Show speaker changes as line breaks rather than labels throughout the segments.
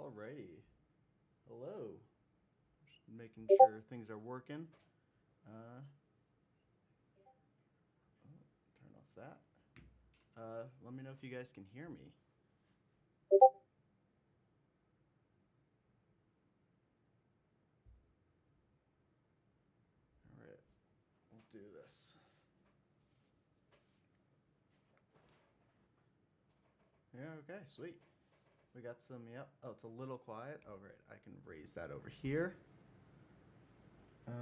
Alrighty. Hello. Just making sure things are working. Turn off that. Let me know if you guys can hear me. Alright, we'll do this. Yeah, okay, sweet. We got some, yep. Oh, it's a little quiet. Oh, right, I can raise that over here. Let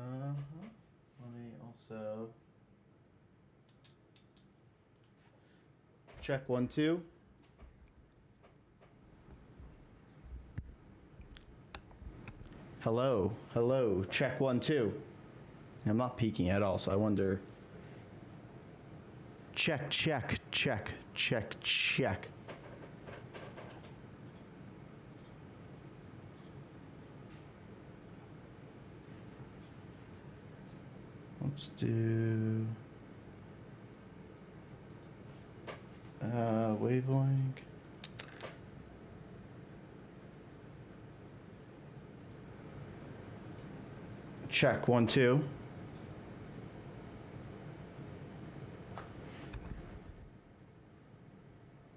me also check 1, 2. Hello, hello, check 1, 2. I'm not peeking at all, so I wonder. Check, check, check, check, check. Let's do wavelength. Check 1, 2.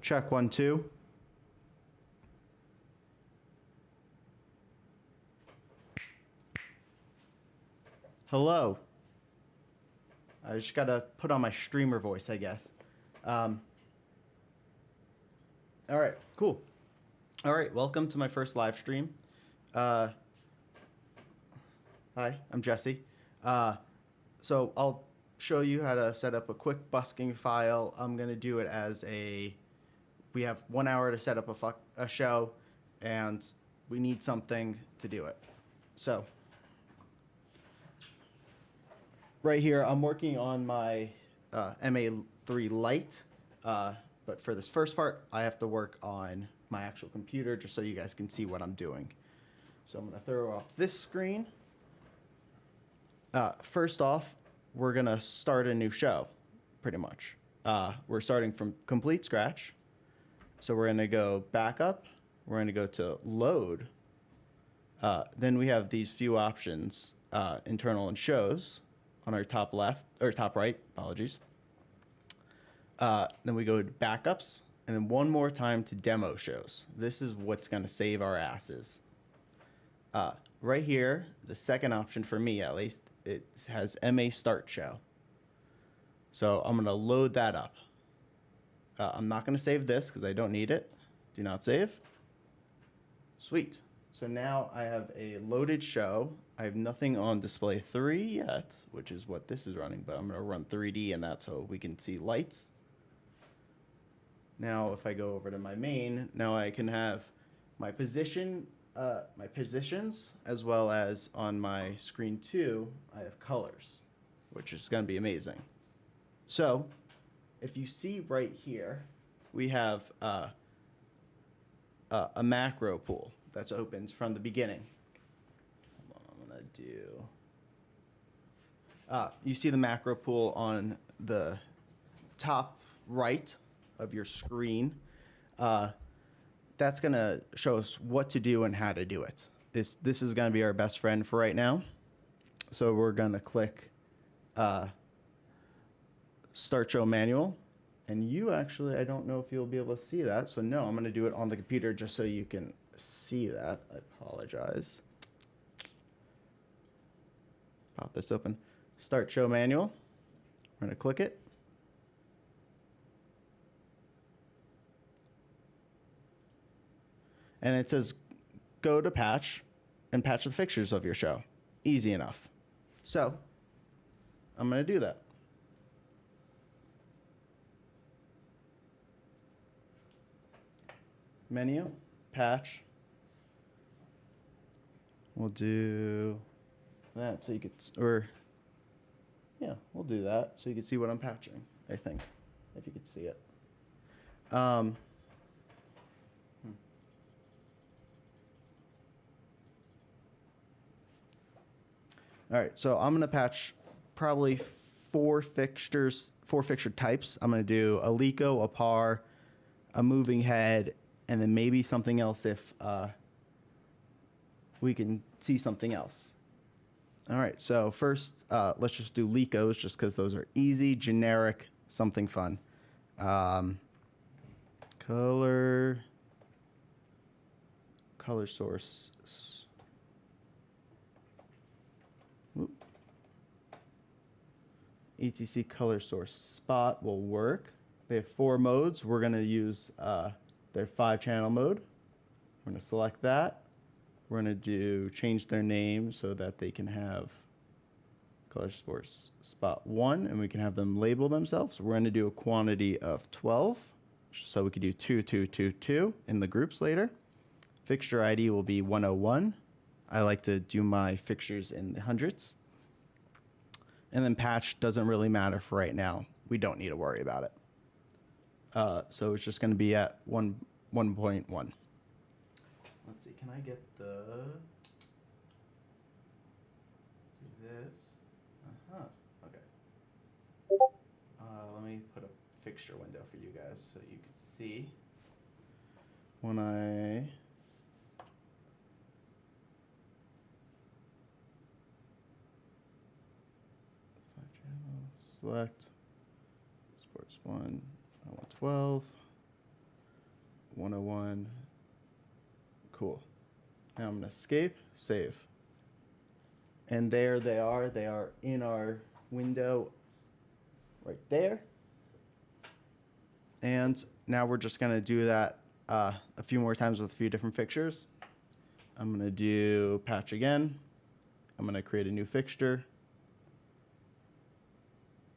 Check 1, 2. Hello. I just gotta put on my streamer voice, I guess. All right, cool. All right, welcome to my first live stream. Hi, I'm Jesse. So I'll show you how to set up a quick busking file. I'm gonna do it as we have 1 hour to set up a show, and we need something to do it. So right here, I'm working on my MA3 Lite, but for this first part, I have to work on my actual computer just so you guys can see what I'm doing. So I'm gonna throw off this screen. First off, we're gonna start a new show, pretty much. We're starting from complete scratch. So we're gonna go backup, we're gonna go to load. Then we have these few options, internal and shows on our top left, or top right, apologies. Then we go to backups, and then one more time to demo shows. This is what's gonna save our asses. Right here, the second option for me at least, it has MA start show. So I'm gonna load that up. I'm not gonna save this because I don't need it. Do not save. Sweet. So now I have a loaded show. I have nothing on display 3 yet, which is what this is running, but I'm gonna run 3D in that so we can see lights. Now if I go over to my main, now I can have my positions, as well as on my screen 2, I have colors, which is gonna be amazing. So if you see right here, we have a macro pool that's opens from the beginning. Hold on, I'm gonna do. You see the macro pool on the top right of your screen. That's gonna show us what to do and how to do it. This is gonna be our best friend for right now. So we're gonna click Start Show Manual. And you actually, I don't know if you'll be able to see that. So no, I'm gonna do it on the computer just so you can see that. I apologize. Pop this open. Start Show Manual. We're gonna click it. And it says go to patch and patch the fixtures of your show. Easy enough. So I'm gonna do that. Menu, patch. We'll do that so you could, yeah, we'll do that so you can see what I'm patching, I think, if you could see it. All right, so I'm gonna patch probably four fixture types. I'm gonna do a Lico, a par, a moving head, and then maybe something else if we can see something else. All right, so first, let's just do Lecos, just because those are easy, generic, something fun. Color source. Whoop. ETC color source spot will work. They have 4 modes. We're going to use their 5-channel mode. We're going to select that. We're going to change their name so that they can have color source spot 1, and we can have them label themselves. So we're going to do a quantity of 12, so we could do 2, 2, 2, 2 in the groups later. Fixture ID will be 101. I like to do my fixtures in the hundreds. And then patch doesn't really matter for right now. We don't need to worry about it. So it's just going to be at 1.1. Let's see, can I get the, do this? Okay. Let me put a fixture window for you guys so you can see. When I, 5 channels, select, sports 1, I want 12, 101. Cool. Now I'm going to escape, save. And there they are. They are in our window right there. And now we're just going to do that a few more times with a few different fixtures. I'm going to do patch again. I'm going to create a new fixture.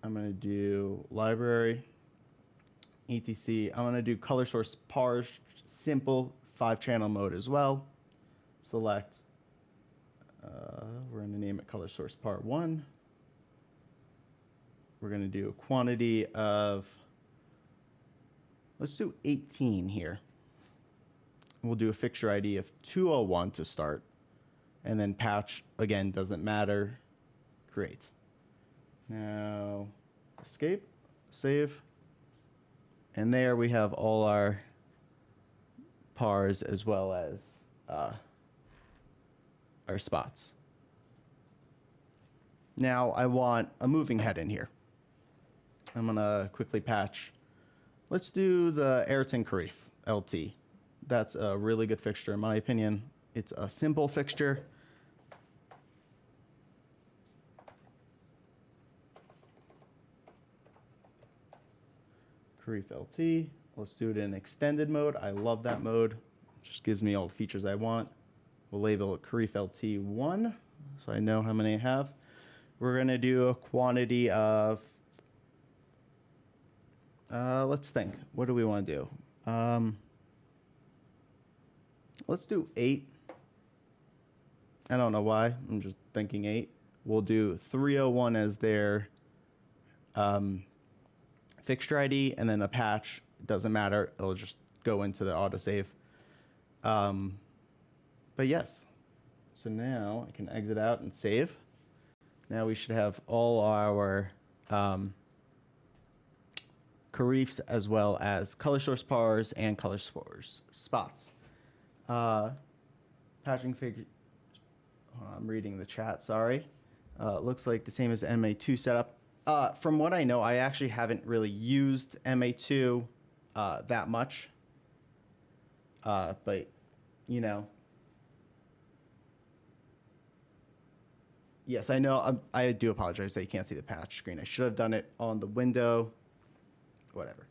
I'm going to do library, etc. I'm going to do color source parse, simple 5-channel mode as well. Select, we're going to name it color source part 1. We're going to do a quantity of, let's do 18 here. We'll do a fixture ID of 201 to start. And then patch, again, doesn't matter. Create. Now, escape, save. And there we have all our pars as well as our spots. Now I want a moving head in here. I'm gonna quickly patch. Let's do the Ayrton Carif LT. That's a really good fixture in my opinion. It's a simple fixture. Carif LT. Let's do it in extended mode. I love that mode. Just gives me all the features I want. We'll label it Carif LT1 so I know how many I have. We're going to do a quantity of, let's think. What do we want to do? Let's do 8. I don't know why. I'm just thinking 8. We'll do 301 as their fixture ID, and then a patch. It doesn't matter. It'll just go into the autosave. But yes. So now I can exit out and save. Now we should have all our Carifs as well as color source pars and color source spots. Patching figure. I'm reading the chat. Sorry. Looks like the same as the MA2 setup. From what I know, I actually haven't really used MA2 that much. But, you know. Yes, I know. I do apologize that you can't see the patch screen. I should have done it on the window. Whatever.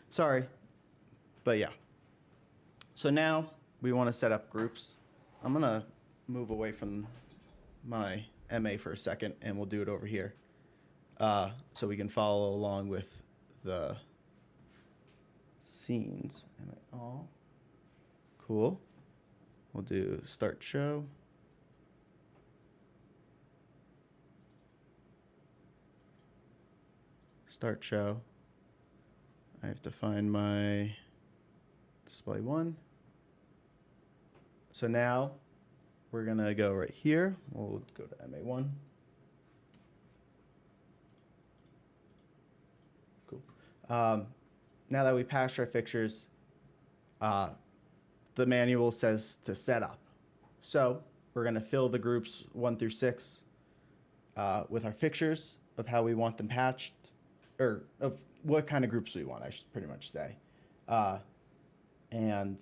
Sorry. But yeah. So now we want to set up groups. I'm going to move away from my MA for a second, and we'll do it over here. So we can follow along with the scenes. All cool. We'll do start show. Start show. I have to find my display 1. So now we're going to go right here. We'll go to MA1. Cool. Now that we patched our fixtures, the manual says to set up. So we're going to fill the groups 1 through 6 with our fixtures of how we want them patched, or of what kind of groups we want, I should pretty much say. And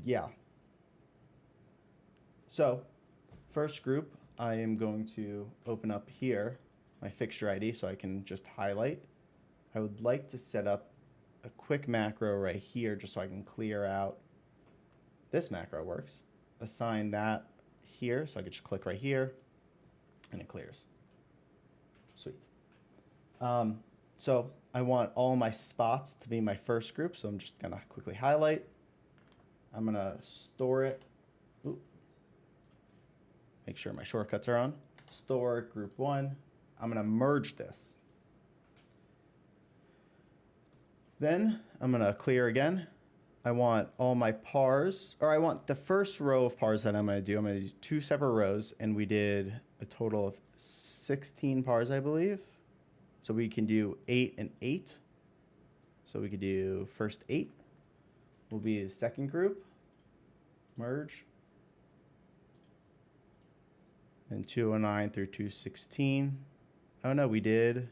yeah. So first group, I am going to open up here my fixture ID so I can just highlight. I would like to set up a quick macro right here just so I can clear out. This macro works. Assign that here, so I could just click right here and it clears. Sweet. So I want all my spots to be my first group, so I'm just gonna quickly highlight. I'm gonna store it. Ooh. Make sure my shortcuts are on. Store group 1. I'm gonna merge this. Then I'm gonna clear again. I want all my pars, or I want the first row of pars that I'm gonna do. I'm gonna do 2 separate rows, and we did a total of 16 pars, I believe. So we can do 8 and 8. So we could do first 8 will be the second group, merge. And 209 through 216. Oh no, we did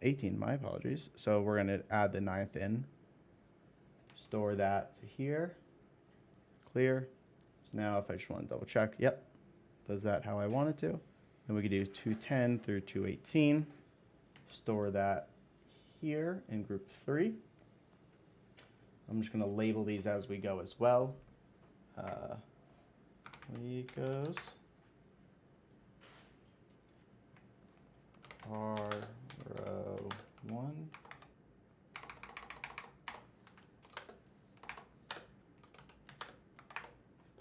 18, my apologies. So we're gonna add the 9th in. Store that to here, clear. So now if I just want to double check, yep, does that how I want it to. Then we could do 210 through 218. Store that here in group 3. I'm just going to label these as we go as well. Legos are row 1.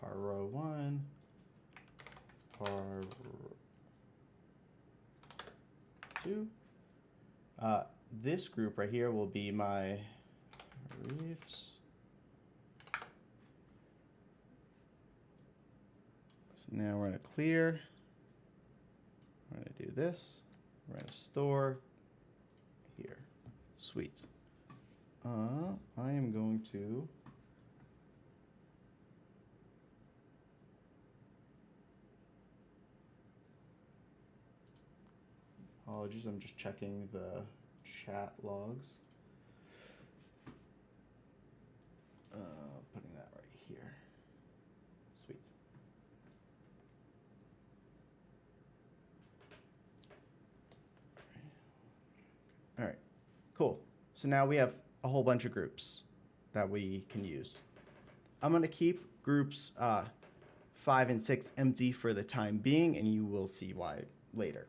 Par row 1. Par 2. This group right here will be my reefs. So now we're going to clear. We're going to do this. We're going to store here. Sweet. I am going to apologies, I'm just checking the chat logs. Putting that right here. Sweet. All right, cool. So now we have a whole bunch of groups that we can use. I'm going to keep groups 5 and 6 empty for the time being, and you will see why later.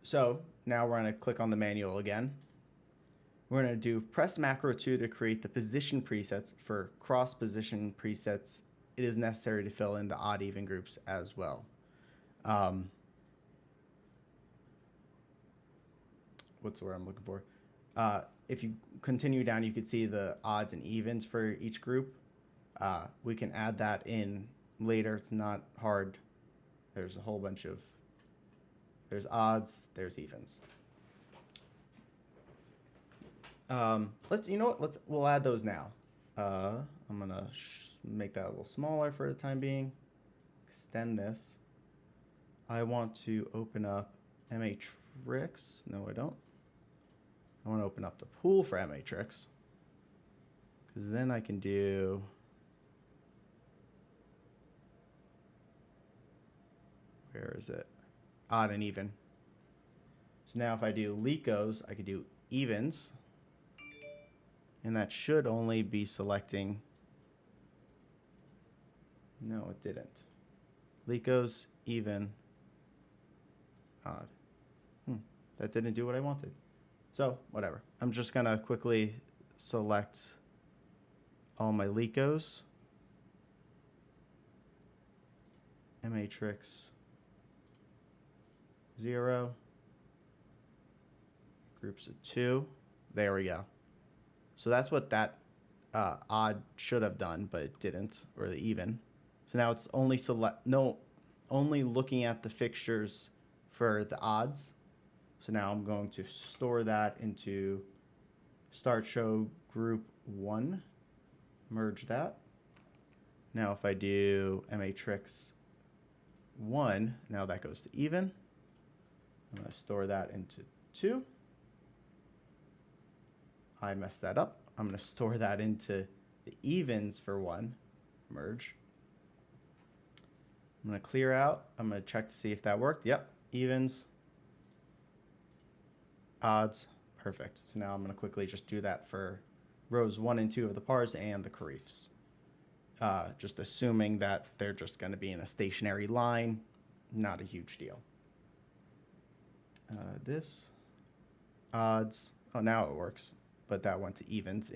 So now we're going to click on the manual again. We're going to do press macro 2 to create the position presets. For cross position presets, it is necessary to fill in the odd even groups as well. What's the word I'm looking for? If you continue down, you could see the odds and evens for each group. We can add that in later. It's not hard. There's a whole bunch of, there's odds, there's evens. We'll add those now. I'm gonna make that a little smaller for the time being. Extend this. I want to open up Matrix. No, I don't. I want to open up the pool for Matrix, because then I can do where is it? Odd and even. So now if I do Lecos, I could do evens. And that should only be selecting. No, it didn't. Lecos, even, odd. That didn't do what I wanted. So, whatever. I'm just going to quickly select all my Lecos. Matrix 0. Groups of 2. There we go. So that's what that odd should have done, but it didn't, or the even. So now it's only only looking at the fixtures for the odds. So now I'm going to store that into start show group 1, merge that. Now if I do matrix 1, now that goes to even. I'm going to store that into 2. I messed that up. I'm going to store that into the evens for 1, merge. I'm going to clear out. I'm going to check to see if that worked. Yep, evens, odds, perfect. So now I'm going to quickly just do that for rows 1 and 2 of the pars and the Kharifs. Just assuming that they're just going to be in a stationary line, not a huge deal. This, odds, oh, now it works, but that went to evens.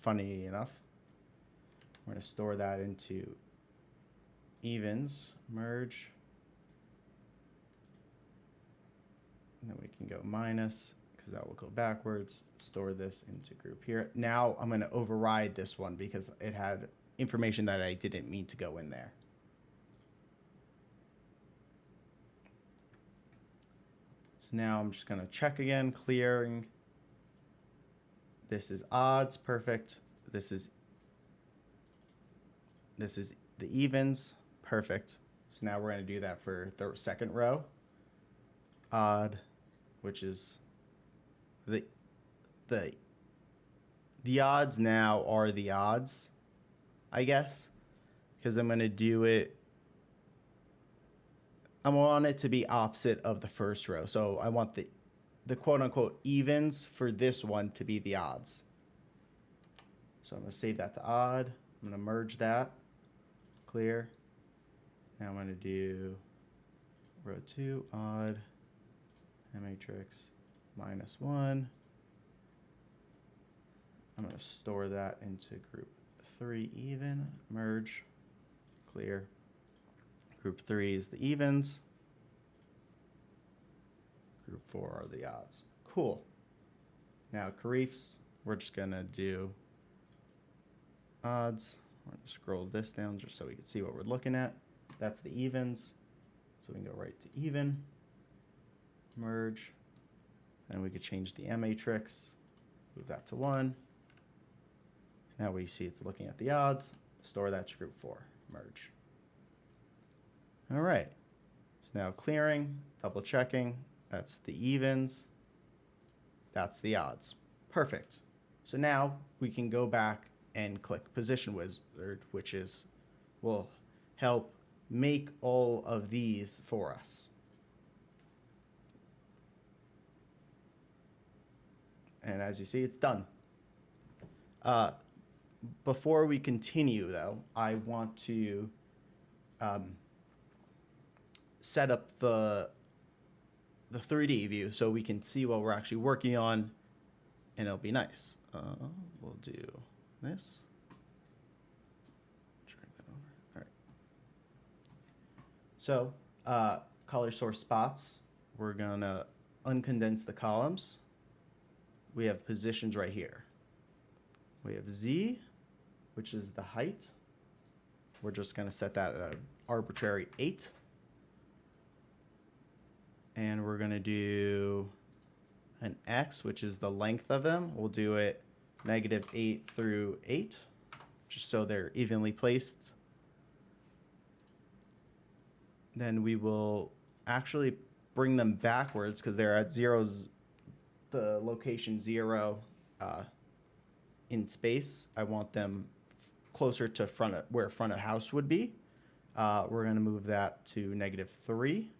Funny enough, we're going to store that into evens, merge, and then we can go minus, because that will go backwards, store this into group here. Now I'm going to override this one because it had information that I didn't mean to go in there. So now I'm just going to check again, clearing. This is odds, perfect. This is the evens, perfect. So now we're going to do that for the second row. Odd, which is the odds now are the odds, I guess, because I'm going to do it. I want it to be opposite of the first row. So I want the quote unquote evens for this one to be the odds. So I'm going to save that to odd. I'm going to merge that, clear. Now I'm going to do row 2, odd, matrix minus 1. I'm going to store that into group 3 even, merge, clear. Group 3 is the evens. Group 4 are the odds. Cool. Now Kharifs, we're just going to do odds. We're going to scroll this down just so we can see what we're looking at. That's the evens. So we can go right to even, merge, and we could change the M matrix, move that to 1. Now we see it's looking at the odds, store that to group 4, merge. All right, so now clearing, double checking, that's the evens, that's the odds. Perfect. So now we can go back and click Position Wizard, which will help make all of these for us. And as you see, it's done. Before we continue, though, I want to set up the 3D view so we can see what we're actually working on, and it'll be nice. We'll do this. Drag that over. All right. So color source spots, we're going to uncondense the columns. We have positions right here. We have Z, which is the height. We're just going to set that at an arbitrary 8. And we're going to do an X, which is the length of them. We'll do it -8 through 8, just so they're evenly placed. Then we will actually bring them backwards because they're at zeros, the location 0 in space. I want them closer to where front of house would be. We're going to move that to -3.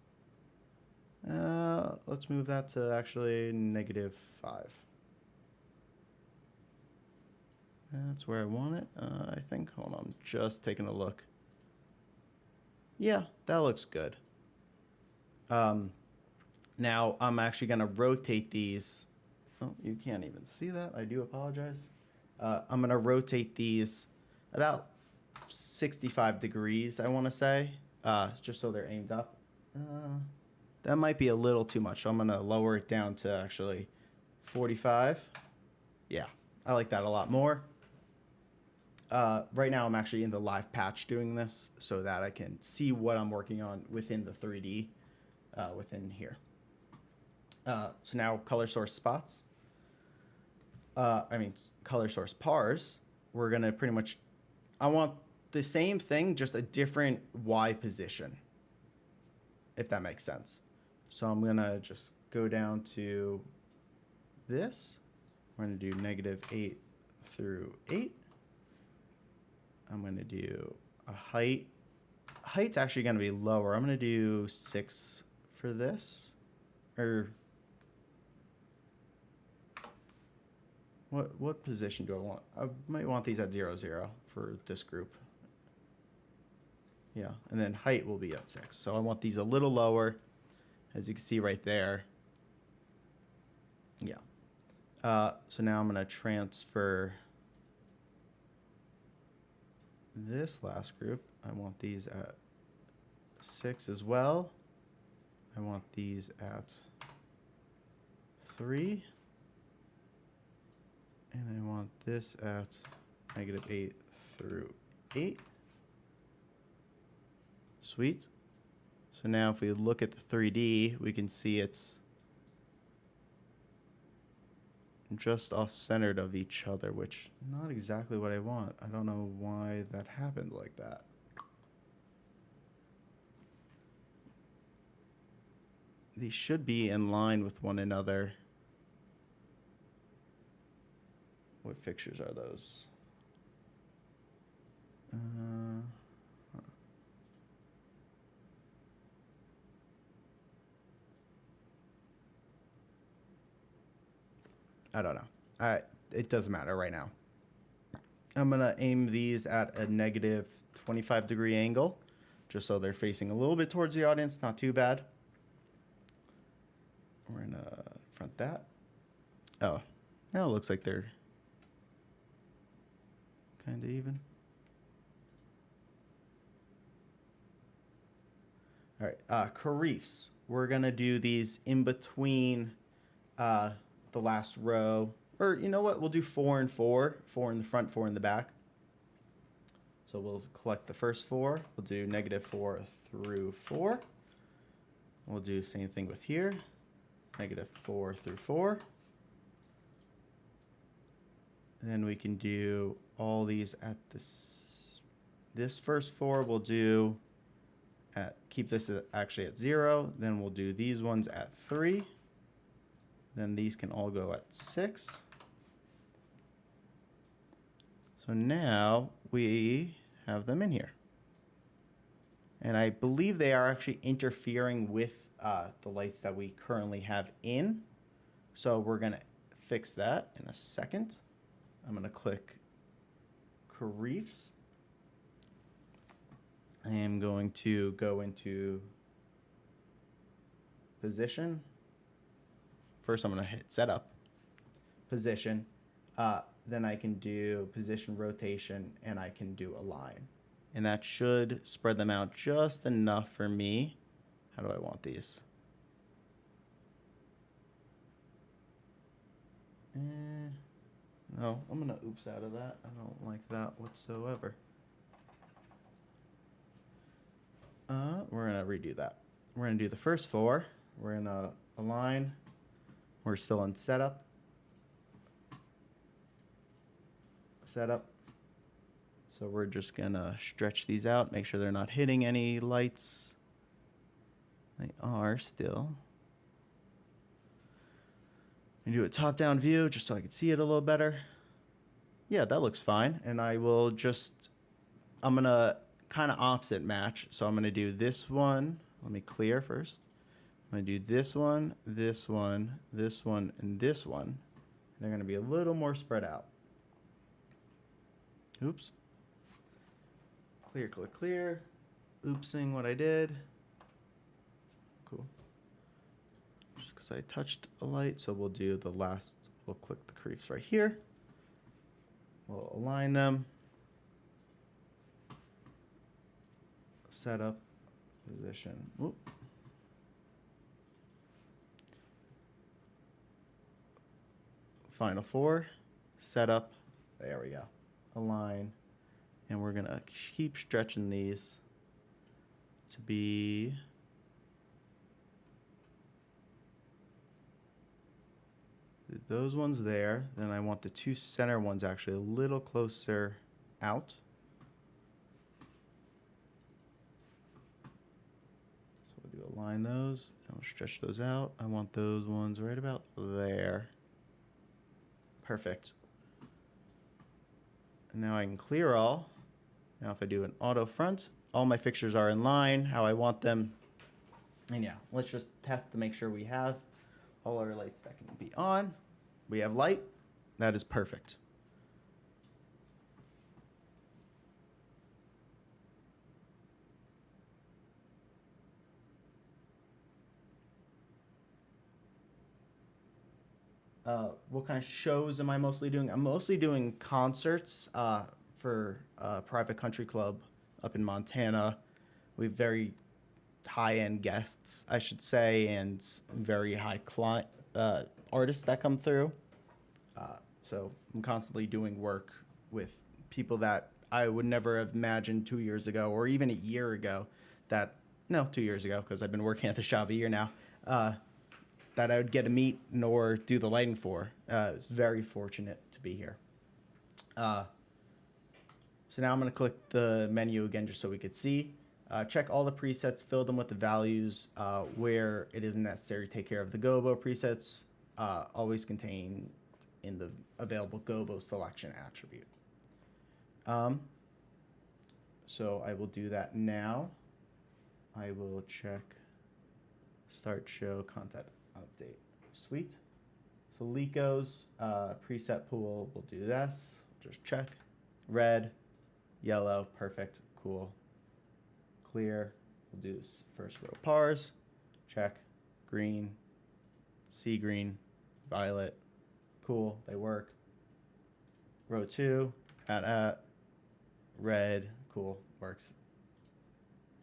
Let's move that to actually -5. That's where I want it, I think. Hold on, just taking a look. Yeah, that looks good. Now I'm actually going to rotate these. Oh, you can't even see that. I do apologize. I'm going to rotate these about 65 degrees, I want to say, just so they're aimed up. That might be a little too much, so I'm going to lower it down to actually 45. Yeah, I like that a lot more. Right now I'm actually in the live patch doing this so that I can see what I'm working on within the 3D within here. So now color source spots. Color source pars. We're going to pretty much, I want the same thing, just a different Y position, if that makes sense. So I'm going to just go down to this. We're going to do -8 through 8. I'm going to do a height. Height's actually going to be lower. I'm going to do 6 for this. Or what position do I want? I might want these at 0, 0 for this group. Yeah, and then height will be at 6. So I want these a little lower, as you can see right there. Yeah. So now I'm going to transfer this last group. I want these at 6 as well. I want these at 3. And I want this at -8 through 8. Sweet. So now if we look at the 3D, we can see it's just off-centered of each other, which not exactly what I want. I don't know why that happened like that. These should be in line with one another. What fixtures are those? I don't know. It doesn't matter right now. I'm going to aim these at a -25-degree angle, just so they're facing a little bit towards the audience. Not too bad. We're going to front that. Oh, now it looks like they're kind of even. All right, Kharifs. We're going to do these in between the last row. Or you know what? We'll do 4 and 4. 4 in the front, 4 in the back. So we'll collect the first 4. We'll do -4 through 4. We'll do the same thing with here. -4 through 4. And then we can do all these at this first 4 we'll do keep this actually at 0. Then we'll do these ones at 3. Then these can all go at 6. So now we have them in here. And I believe they are actually interfering with the lights that we currently have in. So we're going to fix that in a second. I'm going to click Kharifs. I am going to go into position. First, I'm going to hit setup, position. Then I can do position rotation, and I can do align. And that should spread them out just enough for me. How do I want these? No, I'm going to oops out of that. I don't like that whatsoever. We're going to redo that. We're going to do the first 4. We're going to align. We're still in setup. Setup. So we're just going to stretch these out, make sure they're not hitting any lights. They are still. And do a top-down view just so I can see it a little better. Yeah, that looks fine. And I will just, I'm going to kind of opposite match. So I'm going to do this one. Let me clear first. I'm going to do this one, this one, this one, and this one. And they're going to be a little more spread out. Oops. Clear, clear, clear. Oopsing what I did. Cool. Just because I touched a light. So we'll do the last, we'll click the Kharifs right here. We'll align them. Setup, position. Whoop. Final 4, setup. There we go. Align. And we're going to keep stretching these to be those ones there. Then I want the 2 center ones actually a little closer out. align those. I'll stretch those out. I want those ones right about there. Perfect. And now I can clear all. Now if I do an auto front, all my fixtures are in line, how I want them. And yeah, let's just test to make sure we have all our lights that can be on. We have light. That is perfect. What kind of shows am I mostly doing? I'm mostly doing concerts for a private country club up in Montana. We have very high-end guests, I should say, and very high client artists that come through. So I'm constantly doing work with people that I would never have imagined 2 years ago, or even a year ago. 2 years ago, because I've been working at the shop a year now. That I would get to meet nor do the lighting for. It's very fortunate to be here. So now I'm going to click the menu again just so we could see. Check all the presets, fill them with the values. Where it isn't necessary, take care of the gobo presets. Always contain in the available gobo selection attribute. So I will do that now. I will check start show content update. Sweet. So Lico's preset pool, we'll do this. Just check. Red, yellow, perfect, cool. Clear, we'll do this first row pars. Check. Green, sea green, violet, cool, they work. Row 2, at, red, cool, works.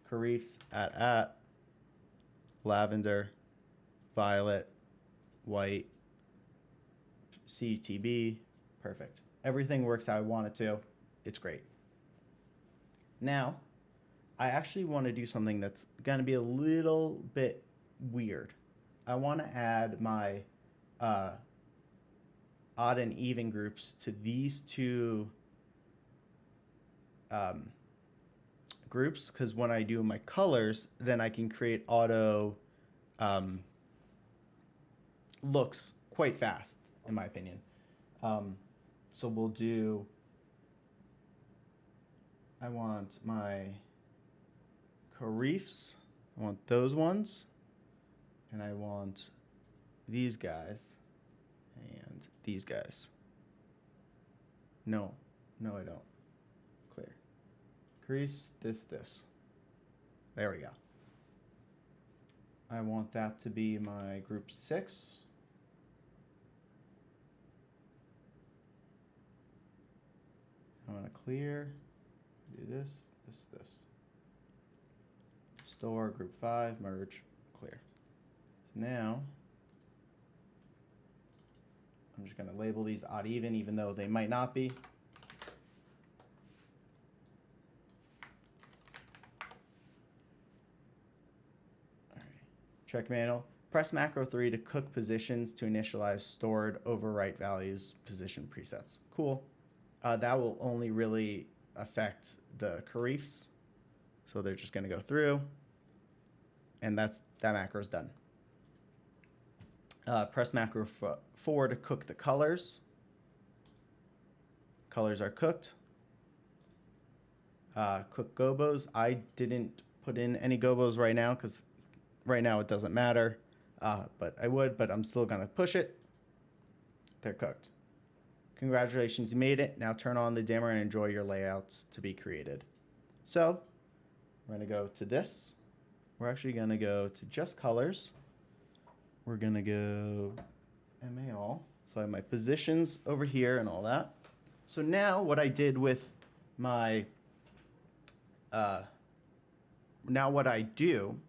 Carifs, at, lavender, violet, white, CTB, perfect. Everything works how I want it to. It's great. Now, I actually want to do something that's going to be a little bit weird. I want to add my odd and even groups to these two groups, because when I do my colors, then I can create auto looks quite fast, in my opinion. So we'll do, I want my Carifs, I want those ones, and I want these guys and these guys. No, I don't. Clear. Carifs, this. There we go. I want that to be my group 6. I want to clear, do this. Store, group 5, merge, clear. So now, I'm just going to label these odd even though they might not be. All right. Check manual. Press macro 3 to cook positions to initialize stored overwrite values position presets. Cool. That will only really affect the Carifs. So they're just going to go through. And that macro is done. Press macro 4 to cook the colors. Colors are cooked. Cook gobos. I didn't put in any gobos right now because right now it doesn't matter. But I would, but I'm still going to push it. They're cooked. Congratulations, you made it. Now turn on the dimmer and enjoy your layouts to be created. So we're going to go to this. We're actually going to go to just colors. We're going to go MA all. So I have my positions over here and all that. So now what I did with my, now what I do,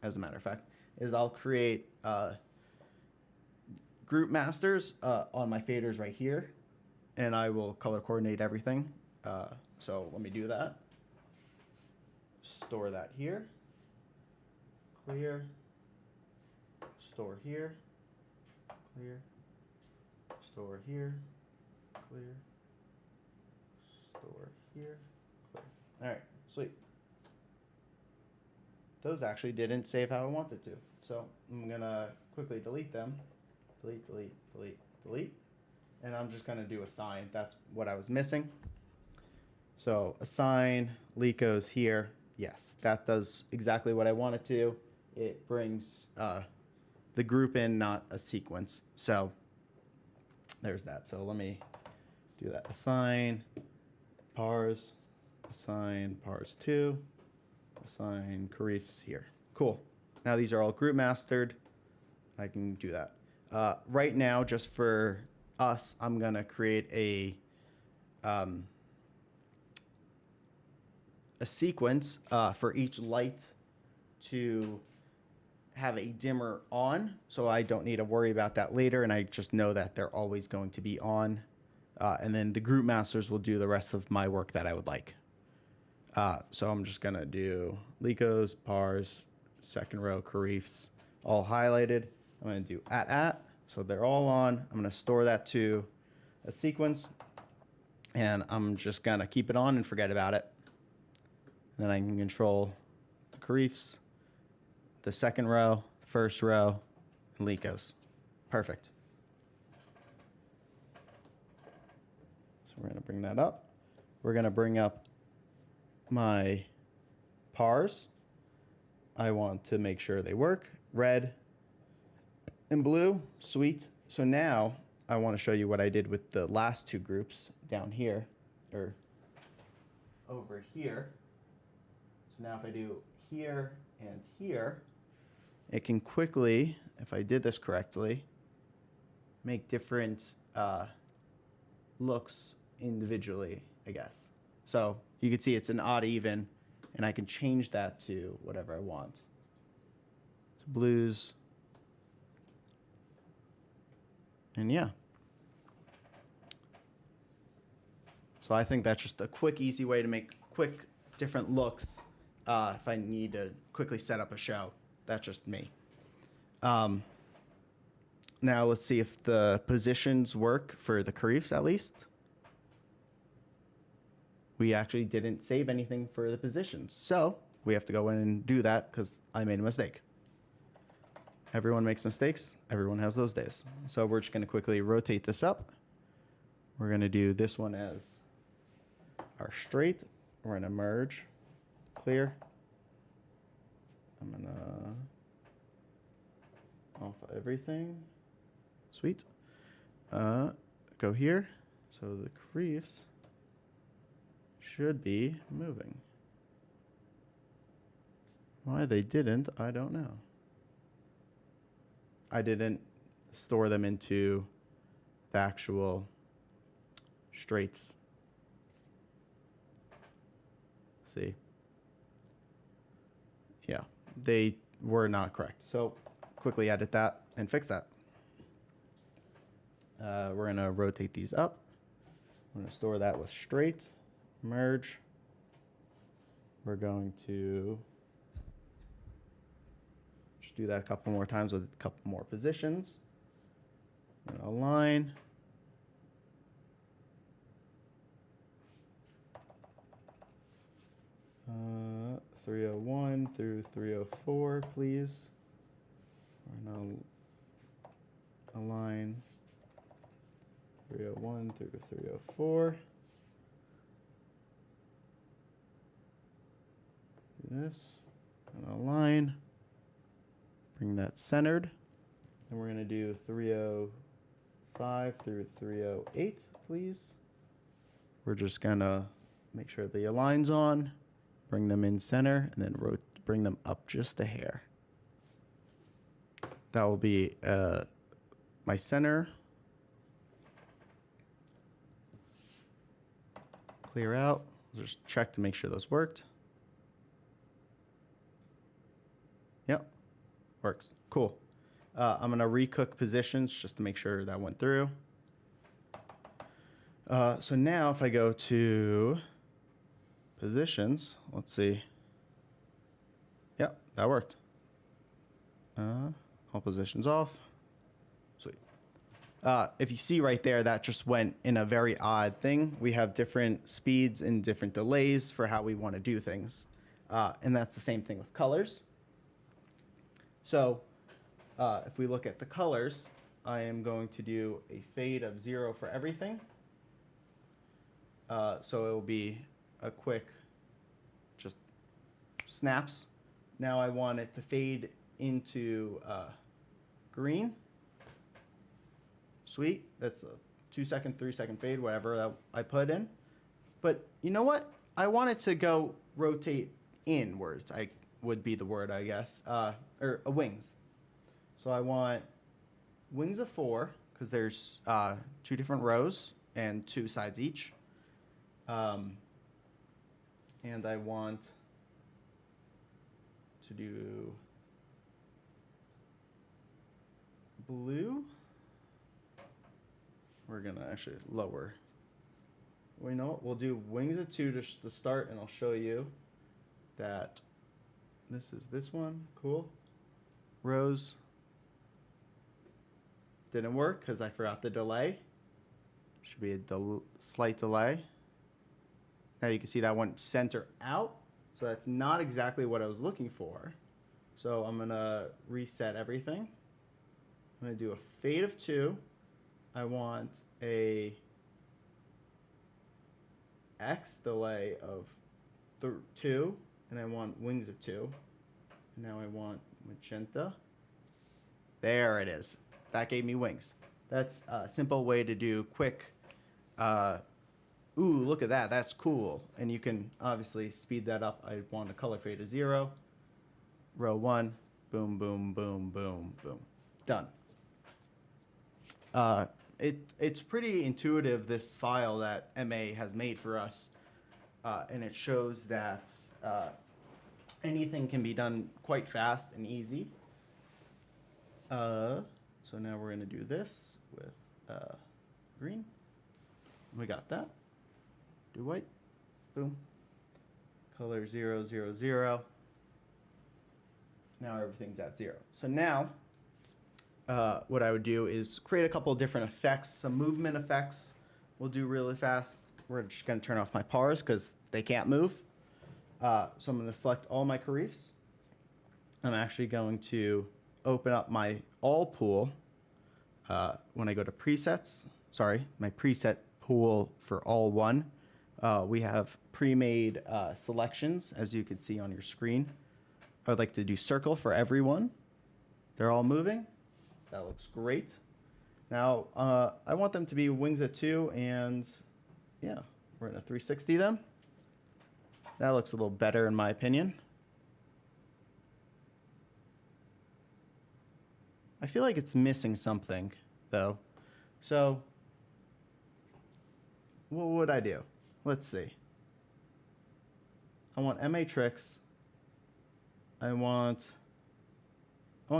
as a matter of fact, is I'll create group masters on my faders right here. And I will color coordinate everything. So let me do that. Store that here. Clear. Store here. Clear. Store here. Clear. Store here. Clear. All right, sweet. those actually didn't save how I wanted to. So I'm gonna quickly delete them. Delete, delete, delete, delete. And I'm just gonna do assign. That's what I was missing. So assign Licos here. Yes, that does exactly what I want it to. It brings the group in, not a sequence. So there's that. So let me do that. Assign pars, assign pars 2, assign Karifs here. Cool. Now these are all group mastered. I can do that. Right now, just for us, I'm gonna create a sequence for each light to have a dimmer on, so I don't need to worry about that later, and I just know that they're always going to be on. And then the group masters will do the rest of my work that I would like. So I'm just gonna do Licos, pars, second row, Karifs, all highlighted. I'm gonna do at, so they're all on. I'm gonna store that to a sequence, and I'm just gonna keep it on and forget about it. Then I can control the Karifs, the second row, first row, and Licos. Perfect. So we're gonna bring that up. We're gonna bring up my pars. I want to make sure they work. Red and blue, sweet. So now I want to show you what I did with the last two groups down here, or over here. So now if I do here and here, it can quickly, if I did this correctly, make different looks individually, I guess. So you can see it's an odd even, and I can change that to whatever I want. So blues. And yeah. So I think that's just a quick, easy way to make quick, different looks if I need to quickly set up a show. That's just me. Now let's see if the positions work for the Karifs at least. We actually didn't save anything for the positions. So we have to go in and do that because I made a mistake. Everyone makes mistakes. Everyone has those days. So we're just going to quickly rotate this up. We're going to do this one as our straight. We're going to merge, clear. I'm going to off everything. Sweet. Go here. So the Karifs should be moving. Why they didn't, I don't know. I didn't store them into the actual straights. See? Yeah, they were not correct. So quickly edit that and fix that. We're gonna rotate these up. I'm gonna store that with straight, merge. We're going to just do that a couple more times with a couple more positions. Align. Uh, 301 through 304, please. We're going to align 301 through 304. Do this. And align. Bring that centered. And we're going to do 305 through 308, please. We're just going to make sure the align's on, bring them in center, and then bring them up just a hair. That will be my center. Clear out. Just check to make sure those worked. Yep. Works. Cool. I'm going to recook positions just to make sure that went through. So now if I go to positions, let's see. Yep, that worked. All positions off. Sweet. If you see right there, that just went in a very odd thing. We have different speeds and different delays for how we want to do things. And that's the same thing with colors. So if we look at the colors, I am going to do a fade of 0 for everything. So it will be a quick, just snaps. Now I want it to fade into green. Sweet. That's a 2-second, 3-second fade, whatever that I put in. But you know what? I want it to go rotate inwards. I would be the word, I guess, or wings. So I want wings of 4 because there's 2 different rows and 2 sides each. And I want to do blue. We're gonna actually lower. Well, you know what? We'll do wings of 2 to start, and I'll show you that this is this one. Cool. Rows. Didn't work because I forgot the delay. Should be a slight delay. Now you can see that went center out. So that's not exactly what I was looking for. So I'm gonna reset everything. I'm gonna do a fade of 2. I want a X delay of 2, and I want wings of 2. And now I want magenta. There it is. That gave me wings. That's a simple way to do quick. Ooh, look at that. That's cool. And you can obviously speed that up. I want a color fade of 0. Row 1. Boom, boom, boom, boom, boom. Done. It's pretty intuitive, this file that MA has made for us, and it shows that anything can be done quite fast and easy. So now we're going to do this with green. We got that. Do white. Boom. Color 0, 0, 0. Now everything's at 0. So now what I would do is create a couple of different effects, some movement effects we'll do really fast. We're just going to turn off my pars because they can't move. So I'm going to select all my Karifs. I'm actually going to open up my all pool when I go to presets. Sorry, my preset pool for all 1. We have pre-made selections, as you can see on your screen. I would like to do circle for everyone. They're all moving. That looks great. Now, I want them to be wings at 2, and yeah, we're going to 360 them. That looks a little better in my opinion. I feel like it's missing something, though. So, what would I do? Let's see. I want matrix. I want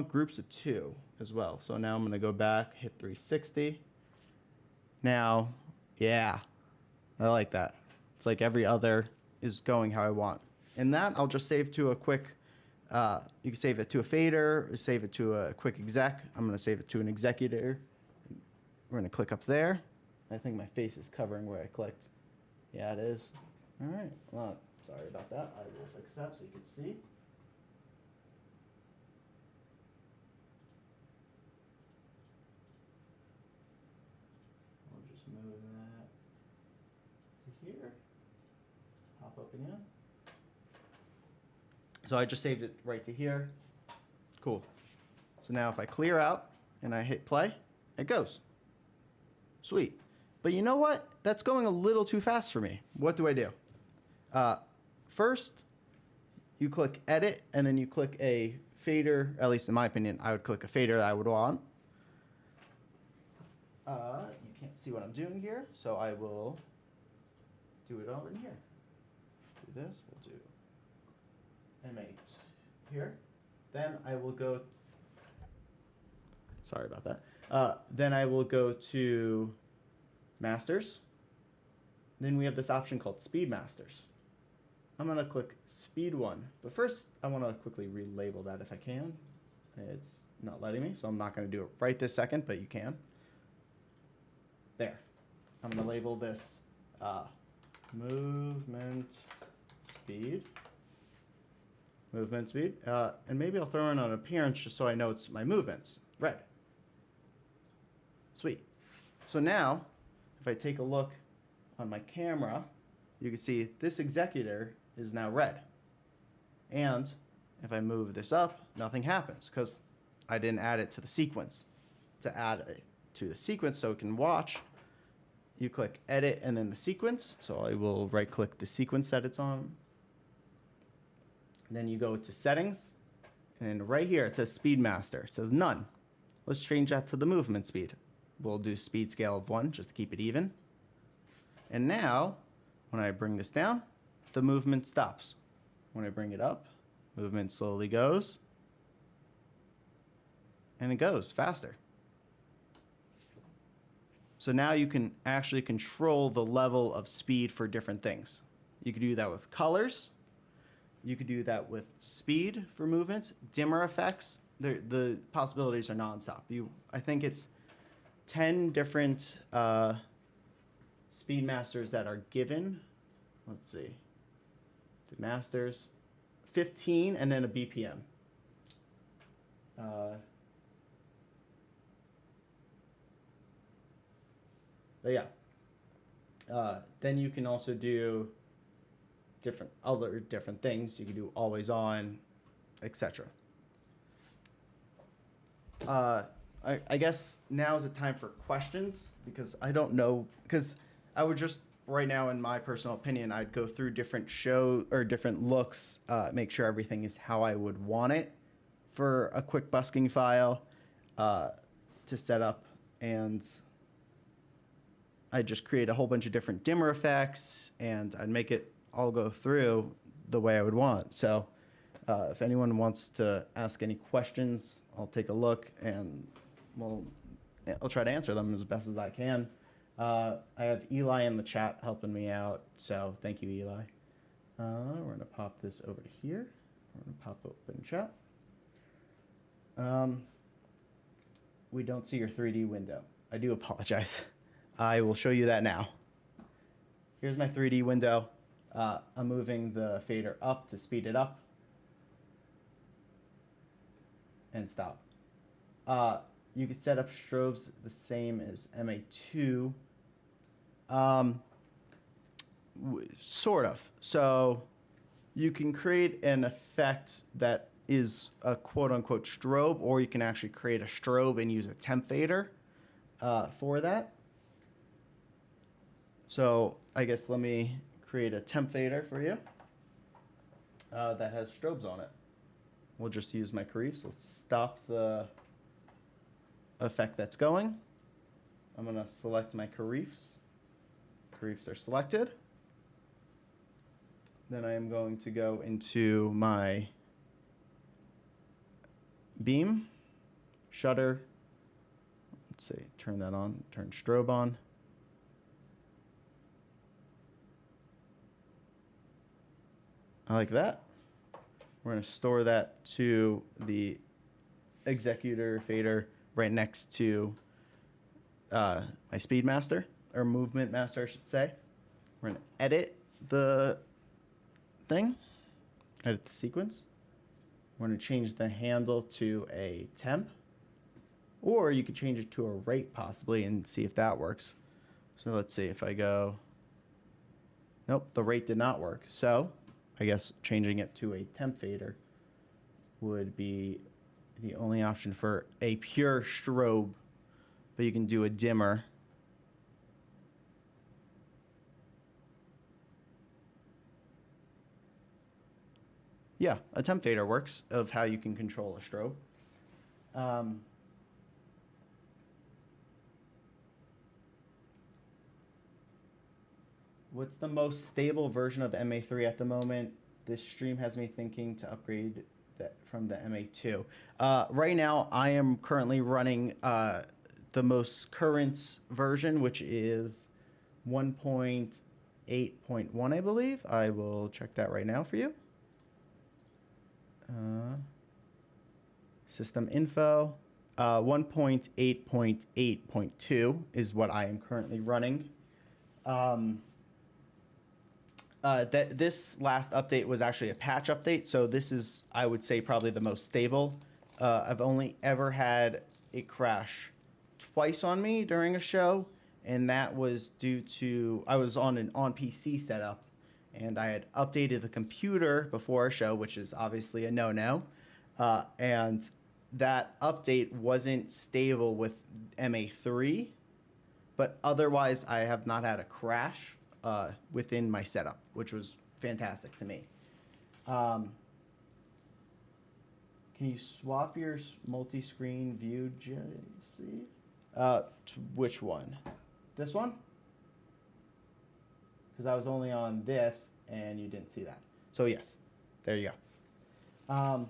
groups of 2 as well. So now I'm going to go back, hit 360. Now, yeah, I like that. It's like every other is going how I want. And that I'll just save to a quick, you can save it to a fader, or save it to a quick exec. I'm going to save it to an executor. We're going to click up there. I think my face is covering where I clicked. Yeah, it is. All right. Well, sorry about that. I will fix that so you can see. I'll just move that to here. Pop up again. So I just saved it right to here. Cool. So now if I clear out and I hit play, it goes. Sweet. But you know what? That's going a little too fast for me. What do I do? First, you click edit, and then you click a fader. At least in my opinion, I would click a fader that I would want. You can't see what I'm doing here, so I will do it over in here. Do this. We'll do M8 here. Then I will go. Sorry about that. Then I will go to Masters. Then we have this option called Speed Masters. I'm going to click Speed 1. But first, I want to quickly relabel that if I can. It's not letting me, so I'm not going to do it right this second, but you can. There. I'm going to label this movement speed. movement speed. And maybe I'll throw in an appearance just so I know it's my movements. Red. Sweet. So now, if I take a look on my camera, you can see this executor is now red. And if I move this up, nothing happens because I didn't add it to the sequence. To add it to the sequence so it can watch, you click edit and then the sequence. So I will right click the sequence that it's on. And then you go to settings, and right here it says speed master. It says none. Let's change that to the movement speed. We'll do speed scale of 1 just to keep it even. And now, when I bring this down, the movement stops. When I bring it up, movement slowly goes, and it goes faster. So now you can actually control the level of speed for different things. You could do that with colors. You could do that with speed for movements, dimmer effects. The possibilities are nonstop. I think it's 10 different speed masters that are given. Let's see. The masters, 15, and then a BPM. But yeah. Then you can also do other different things. You can do always on, etc. I guess now is the time for questions because I don't know, because I would just right now, in my personal opinion, I'd go through different different looks, make sure everything is how I would want it for a quick busking file to set up, and I'd just create a whole bunch of different dimmer effects and I'd make it all go through the way I would want. So if anyone wants to ask any questions, I'll take a look and I'll try to answer them as best as I can. I have Eli in the chat helping me out, so thank you, Eli. We're going to pop this over to here. We're going to pop open chat. We don't see your 3D window. I do apologize. I will show you that now. Here's my 3D window. I'm moving the fader up to speed it up. And stop. You could set up strobes the same as MA2. Sort of. So you can create an effect that is a quote-unquote strobe, or you can actually create a strobe and use a temp fader for that. So I guess let me create a temp fader for you that has strobes on it. We'll just use my Carifs. Let's stop the effect that's going. I'm going to select my Carifs. Carifs are selected. Then I am going to go into my beam, shutter. Let's see, turn that on, turn strobe on. I like that. We're going to store that to the executor fader right next to my speed master, or movement master, I should say. We're going to edit the thing, edit the sequence. We're going to change the handle to a temp, or you could change it to a rate possibly and see if that works. So let's see if I go, nope, the rate did not work. So I guess changing it to a temp fader would be the only option for a pure strobe, but you can do a dimmer. Yeah, a temp fader works of how you can control a strobe. What's the most stable version of MA3 at the moment? This stream has me thinking to upgrade that from the MA2. Right now, I am currently running the most current version, which is 1.8.1, I believe. I will check that right now for you. System info. 1.8.8.2 is what I am currently running. That this last update was actually a patch update, so this is, I would say, probably the most stable. I've only ever had it crash twice on me during a show, and that was due to I was on an on PC setup, and I had updated the computer before a show, which is obviously a no-no, and that update wasn't stable with MA3, but otherwise I have not had a crash within my setup, which was fantastic to me. Can you swap your multi-screen view, JC? Which one? This one? Because I was only on this, and you didn't see that. So yes, there you go.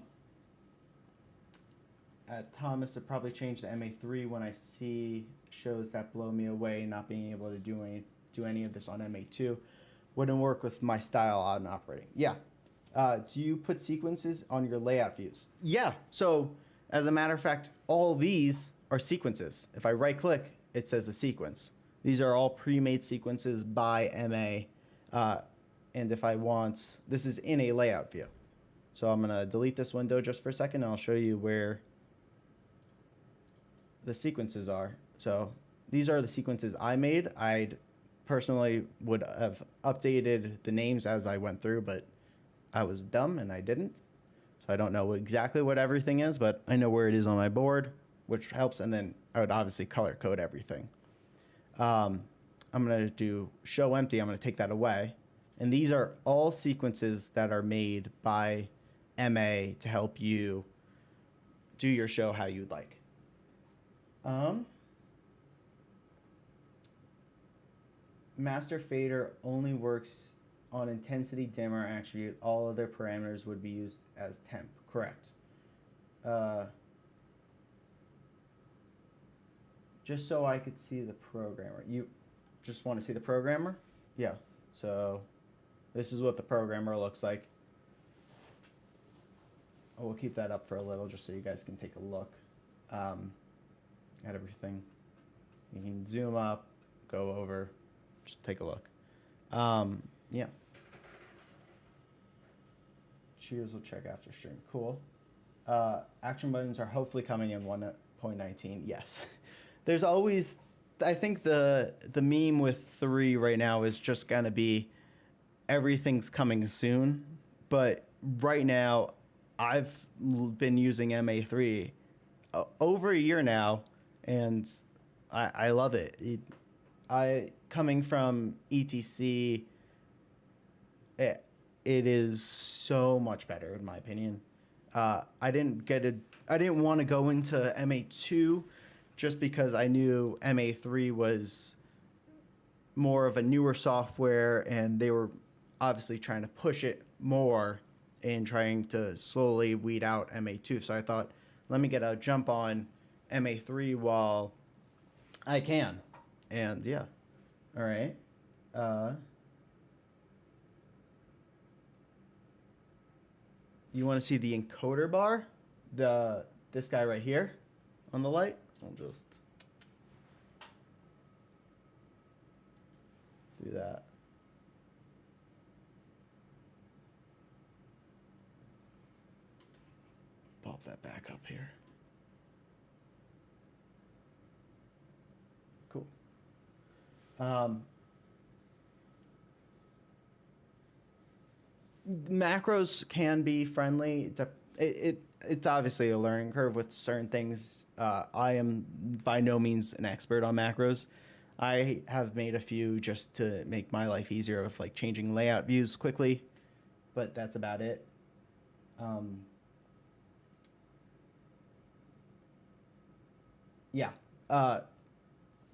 Thomas would probably change to MA3 when I see shows that blow me away, not being able to do any of this on MA2. Wouldn't work with my style on operating. Yeah. Do you put sequences on your layout views? Yeah. So as a matter of fact, all these are sequences. If I right click, it says a sequence. These are all pre-made sequences by MA. And if I want, this is in a layout view. So I'm going to delete this window just for a second, and I'll show you where the sequences are. So these are the sequences I made. I'd personally would have updated the names as I went through, but I was dumb and I didn't. So I don't know exactly what everything is, but I know where it is on my board, which helps. And then I would obviously color code everything. I'm going to do show empty. I'm going to take that away. And these are all sequences that are made by MA to help you do your show how you'd like. Master fader only works on intensity dimmer attribute. All other parameters would be used as temp. Correct. Just so I could see the programmer. You just want to see the programmer? Yeah. So this is what the programmer looks like. We'll keep that up for a little just so you guys can take a look at everything. You can zoom up, go over, just take a look. Yeah. Cheers will check after stream. Cool. Action buttons are hopefully coming in 1.19. Yes. There's always, I think the meme with 3 right now is just going to be everything's coming soon. But right now, I've been using MA3 over a year now, and I love it. Coming from ETC, it is so much better in my opinion. I didn't want to go into MA2 just because I knew MA3 was more of a newer software, and they were obviously trying to push it more and trying to slowly weed out MA2. So I thought, let me get a jump on MA3 while I can. And yeah. All right. You want to see the encoder bar? This guy right here on the light? I'll just do that. Pop that back up here. Cool. Macros can be friendly. It's obviously a learning curve with certain things. I am by no means an expert on macros. I have made a few just to make my life easier with like changing layout views quickly, but that's about it. Yeah.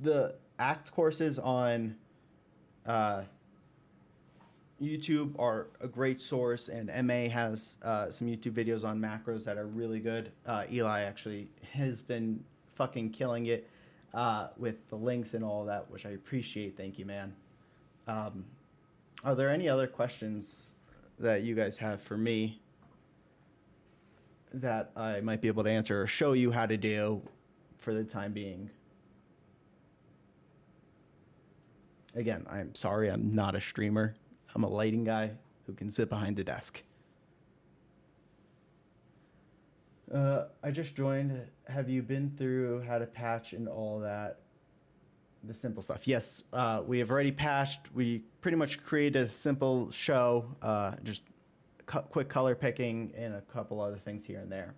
The ACT courses on YouTube are a great source, and MA has some YouTube videos on macros that are really good. Eli actually has been fucking killing it with the links and all that, which I appreciate. Thank you, man. Are there any other questions that you guys have for me that I might be able to answer or show you how to do for the time being? Again, I'm sorry, I'm not a streamer. I'm a lighting guy who can sit behind the desk. I just joined. Have you been through how to patch and all that? The simple stuff. Yes, we have already patched. We pretty much created a simple show, just quick color picking and a couple other things here and there.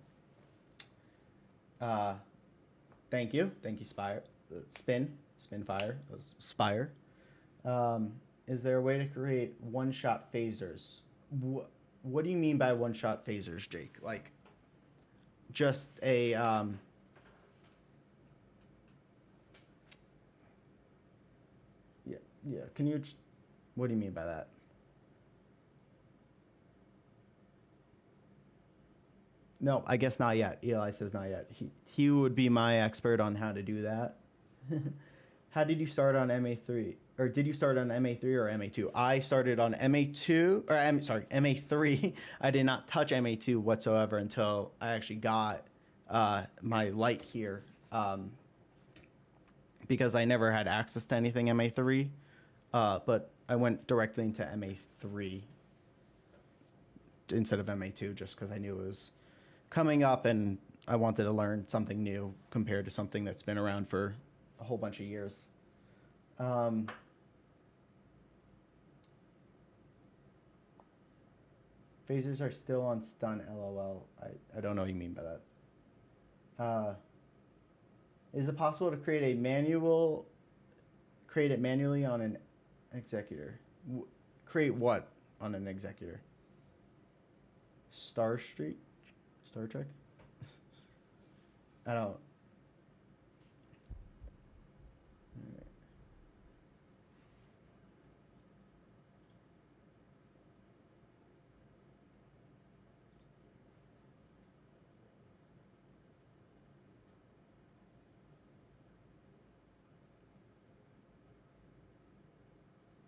Thank you, Spire, Spinfire, Spire. Is there a way to create one-shot phasers? What do you mean by one-shot phasers, Jake? Like, just a yeah. Can you? What do you mean by that? No, I guess not yet. Eli says not yet. He would be my expert on how to do that. How did you start on MA3? Or did you start on MA3 or MA2? I started on MA2, or MA3. I did not touch MA2 whatsoever until I actually got my light here, because I never had access to anything MA3, but I went directly into MA3 instead of MA2 just because I knew it was coming up and I wanted to learn something new compared to something that's been around for a whole bunch of years. Phasers are still on stun, LOL. I don't know what you mean by that. Is it possible to create it manually on an executor? Create what on an executor? Star Trek? I don't.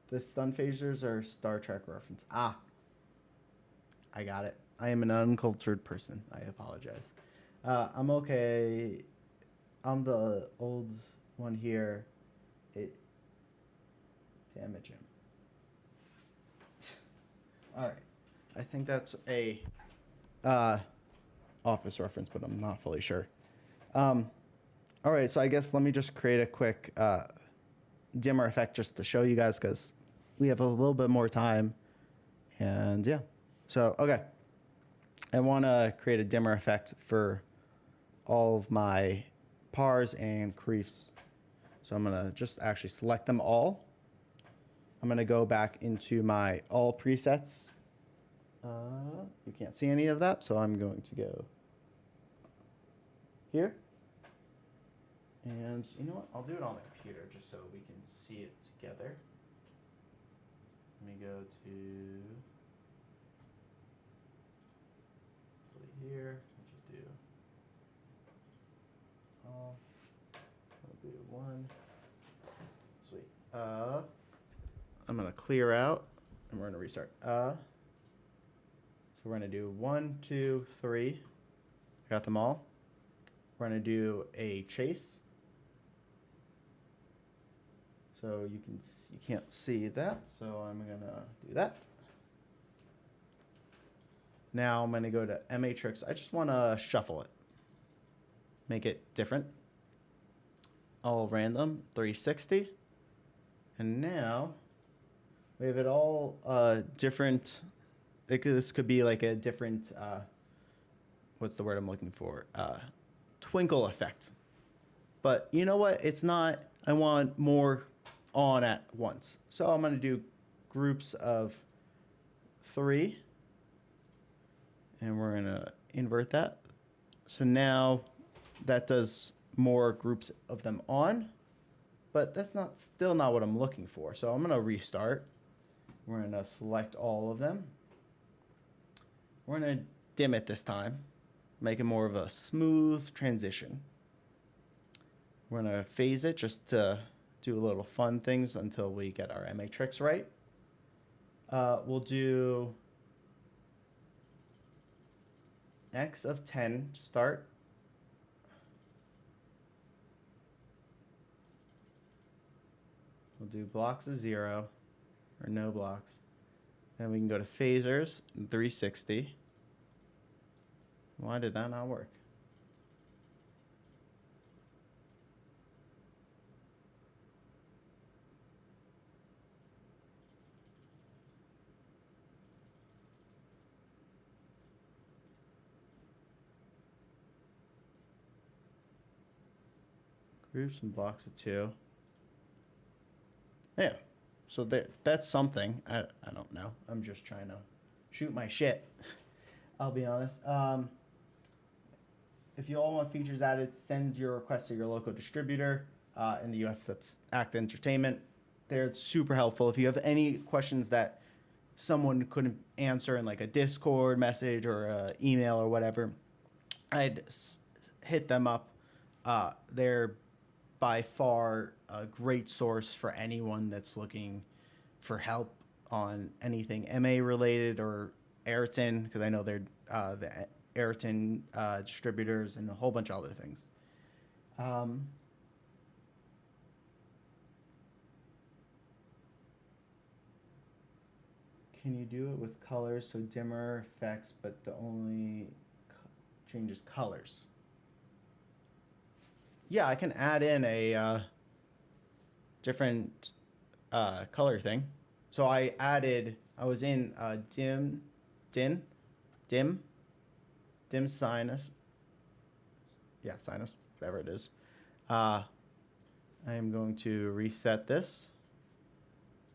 The stun phasers are Star Trek reference. Ah, I got it. I am an uncultured person. I apologize. I'm okay. I'm the old one here. Damage him. All right. I think that's a office reference, but I'm not fully sure. All right. So I guess let me just create a quick dimmer effect just to show you guys because we have a little bit more time. And yeah. So, okay. I want to create a dimmer effect for all of my pars and creefs. So I'm going to just actually select them all. I'm going to go back into my all presets. You can't see any of that, so I'm going to go here. And you know what? I'll do it on the computer just so we can see it together. Let me go to here. Let's just do all. We'll do one. Sweet. I'm gonna clear out and we're gonna restart. So we're gonna do 1, 2, 3. Got them all. We're gonna do a chase. So you can't see that, so I'm gonna do that. Now I'm gonna go to Matrix. I just wanna shuffle it. Make it different. All random, 360. And now we have it all different. This could be like a different, what's the word I'm looking for? Twinkle effect. But you know what? It's not, I want more on at once. So I'm going to do groups of 3. And we're going to invert that. So now that does more groups of them on. But that's still not what I'm looking for. So I'm going to restart. We're going to select all of them. We're going to dim it this time. Make it more of a smooth transition. We're going to phase it just to do a little fun things until we get our matrix right. We'll do X of 10 to start. We'll do blocks of 0 or no blocks. Then we can go to phasers, 360. Why did that not work? Groups and blocks of 2. Yeah. So that's something. I don't know. I'm just trying to shoot my shit. I'll be honest. If you all want features added, send your request to your local distributor. In the US, that's Act Entertainment. They're super helpful. If you have any questions that someone couldn't answer in like a Discord message or a email or whatever, I'd hit them up. They're by far a great source for anyone that's looking for help on anything MA related or Ayrton, because I know they're the Ayrton distributors and a whole bunch of other things. Can you do it with colors, so dimmer effects, but the only changes colors? Yeah, I can add in a different color thing. So I was in dim sinus. Yeah, sinus, whatever it is. I am going to reset this,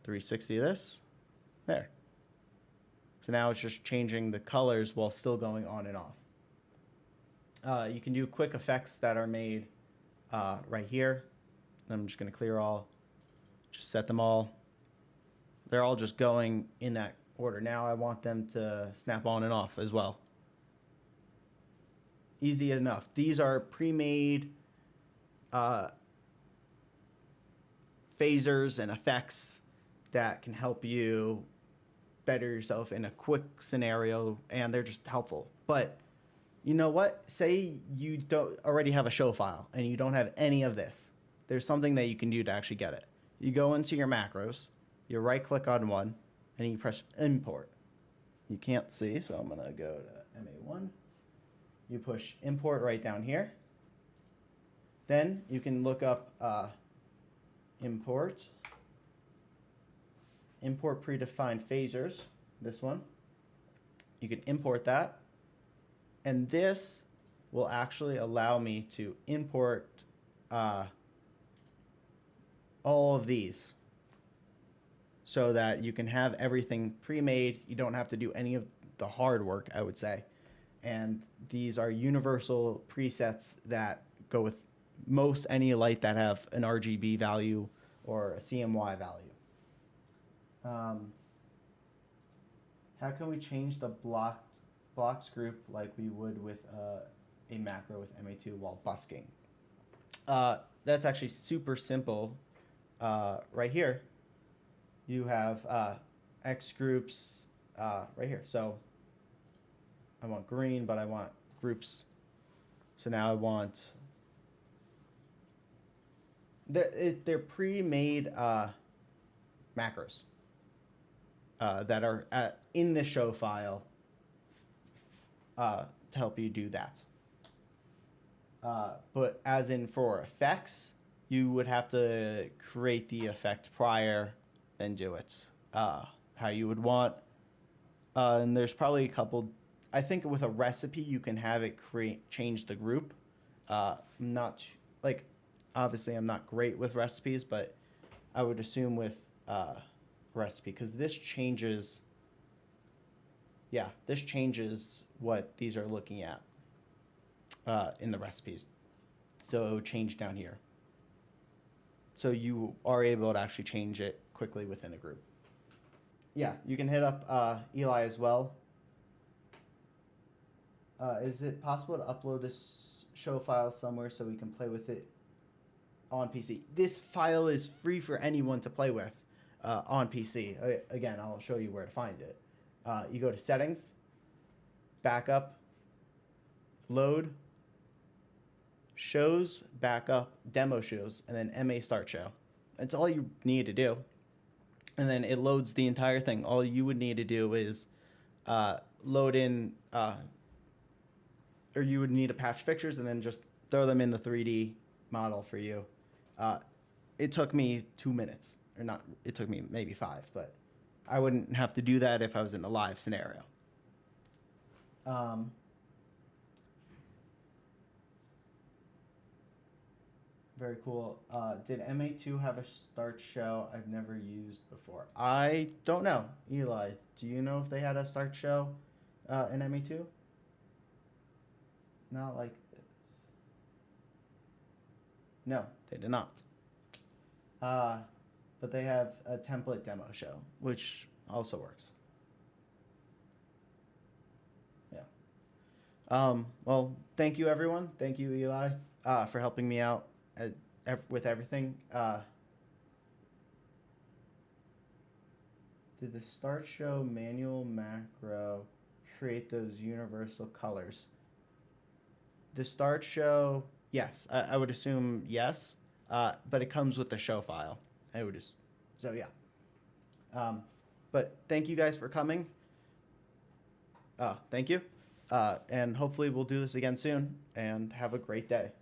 360 this, there. So now it's just changing the colors while still going on and off. You can do quick effects that are made right here. I'm just going to clear all, just set them all. They're all just going in that order. Now I want them to snap on and off as well. Easy enough. These are pre-made phasers and effects that can help you better yourself in a quick scenario, and they're just helpful. But you know what? Say you don't already have a show file and you don't have any of this. There's something that you can do to actually get it. You go into your macros, you right click on one, and you press import. You can't see, so I'm gonna go to MA1. You push import right down here. Then you can look up import predefined phasers, this one. You can import that. And this will actually allow me to import all of these so that you can have everything pre-made. You don't have to do any of the hard work, I would say. And these are universal presets that go with most any light that have an RGB value or a CMY value. How can we change the blocks group like we would with a macro with MA2 while busking? That's actually super simple. Right here, you have X groups right here. So I want green, but I want groups. So now I want, they're pre-made macros that are in the show file to help you do that. But as in for effects, you would have to create the effect prior, then do it how you would want. And there's probably a couple. I think with a recipe, you can have it change the group. Not like, obviously, I'm not great with recipes, but I would assume with recipe, because this changes. Yeah, this changes what these are looking at in the recipes. So it would change down here. So you are able to actually change it quickly within a group. Yeah, you can hit up Eli as well. Is it possible to upload this show file somewhere so we can play with it on PC? This file is free for anyone to play with on PC. Again, I'll show you where to find it. You go to Settings, Backup, Load, Shows, Backup, Demo Shows, and then MA Start Show. That's all you need to do. and then it loads the entire thing. All you would need to do is load in, or you would need to patch fixtures and then just throw them in the 3D model for you. It took me 2 minutes, or not, it took me maybe 5, but I wouldn't have to do that if I was in a live scenario. Very cool. Did MA2 have a start show? I've never used before. I don't know. Eli, do you know if they had a start show in MA2? Not like this. No, they did not. But they have a template demo show, which also works. Yeah. Well, thank you, everyone. Thank you, Eli, for helping me out with everything. Did the start show manual macro create those universal colors? The start show, yes, I would assume yes, but it comes with the show file. I would just, so yeah. But thank you guys for coming. Thank you. And hopefully we'll do this again soon, and have a great day.